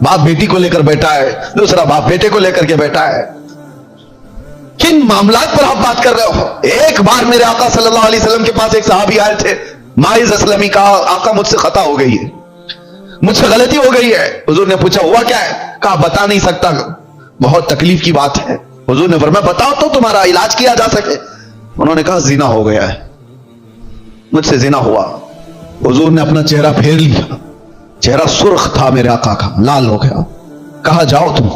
बाप बेटी को लेकर बैठा है, दूसरा बाप बेटे को लेकर के बैठा है। किन मामलात पर आप बात कर रहे हो? एक बार मेरे आका सल्लल्लाहु अलैहि वसल्लम के पास एक सहाबी आए थे, माइज असलमी, कहा आका मुझसे खता हो गई है, मुझसे गलती हो गई है। हुजूर ने पूछा हुआ क्या है? कहा बता नहीं सकता, बहुत तकलीफ की बात है। हुजूर ने फरमाया बताओ तो तुम्हारा इलाज किया जा सके। उन्होंने कहा जिना हो गया है, मुझसे जिना हुआ। हुजूर ने अपना चेहरा फेर लिया, चेहरा सुर्ख था मेरे आका का, लाल हो गया। कहा जाओ तुम।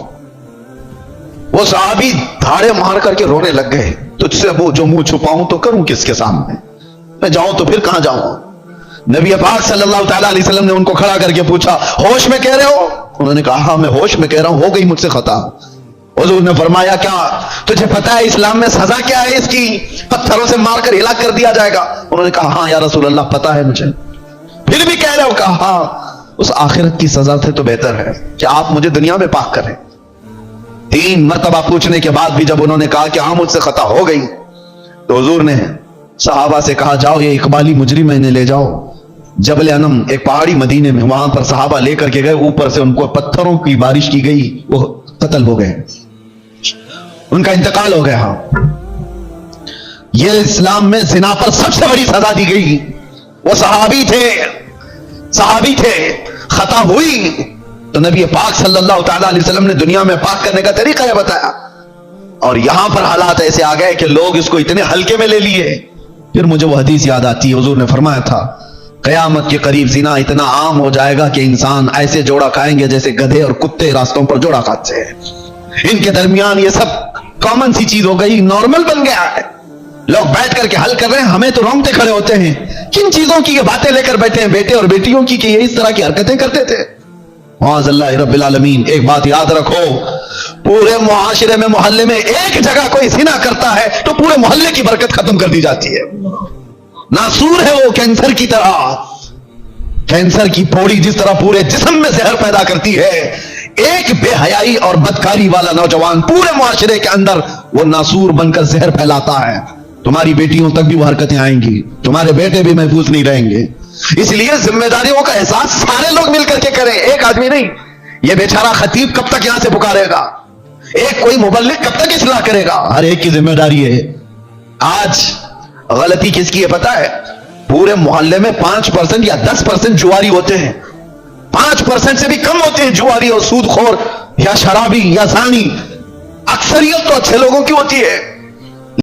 वो सहाबी धाड़े मार करके रोने लग गए, तुझसे वो जो मुंह छुपाऊं तो करूं किसके सामने, मैं जाऊं तो फिर कहां जाऊं। नबी पाक सल्लल्लाहु अलैहि वसल्लम ने उनको खड़ा करके पूछा होश में कह रहे हो? उन्होंने कहा हाँ मैं होश में कह रहा हूं, हो गई मुझसे खता। हुजूर ने फरमाया क्या तुझे पता है इस्लाम में सजा क्या है इसकी? पत्थरों से मारकर हिलाक कर दिया जाएगा। उन्होंने कहा हाँ या रसूल अल्लाह पता है मुझे। फिर भी कह रहे हो? कहा हाँ, उस आखिरत की सजा से तो बेहतर है कि आप मुझे दुनिया में पाक करें। 3 मरतबा पूछने के बाद भी जब उन्होंने कहा कि हाँ मुझसे खता हो गई, तो हुजूर ने सहाबा से कहा जाओ ये इकबाली मुजरिम इन्हें ले जाओ जबल अनम, एक पहाड़ी मदीने में, वहां पर सहाबा लेकर के गए, ऊपर से उनको पत्थरों की बारिश की गई, वो कत्ल हो गए, उनका इंतकाल हो गया। ये इस्लाम में जिना पर सबसे बड़ी सजा दी गई। वो सहाबी थे, खता हुई तो नबी पाक सल्लल्लाहु अलैहि वसल्लम ने दुनिया में पाक करने का तरीका है बताया, और यहां पर हालात ऐसे आ गए कि लोग इसको इतने हल्के में ले लिए। फिर मुझे वो हदीस याद आती है, हुजूर ने फरमाया था कयामत के करीब जिना इतना आम हो जाएगा कि इंसान ऐसे जोड़ा खाएंगे जैसे गधे और कुत्ते रास्तों पर जोड़ा खाते हैं। इनके दरमियान ये सब कॉमन सी चीज हो गई, नॉर्मल बन गया है। लोग बैठ करके हल कर रहे हैं, हमें तो रोंगटे खड़े होते हैं। किन चीजों की ये बातें लेकर बैठे हैं बेटे और बेटियों की कि ये इस तरह की हरकतें करते थे। माअज़ल्लाह रब्बिल आलमीन। एक बात याद रखो, पूरे मुआशरे में मोहल्ले में एक जगह कोई ज़िना करता है तो पूरे मोहल्ले की बरकत खत्म कर दी जाती है। नासूर है वो कैंसर की तरह, कैंसर की पौड़ी जिस तरह पूरे जिस्म में जहर पैदा करती है, एक बेहयाई और बदकारी वाला नौजवान पूरे मुआशरे के अंदर वो नासूर बनकर जहर फैलाता है। तुम्हारी बेटियों तक भी वो हरकतें आएंगी, तुम्हारे बेटे भी महफूज नहीं रहेंगे। इसलिए जिम्मेदारियों का एहसास सारे लोग मिलकर के करें, एक आदमी नहीं। ये बेचारा खतीब कब तक यहां से पुकारेगा, एक कोई मुबल्लिग कब तक इस्लाह करेगा? हर एक की जिम्मेदारी है। आज गलती किसकी है पता है? पूरे मोहल्ले में 5% या 10% जुआरी होते हैं, 5% से भी कम होते हैं जुआरी और सूदखोर या शराबी या जानी। अक्सरियत तो अच्छे लोगों की होती है।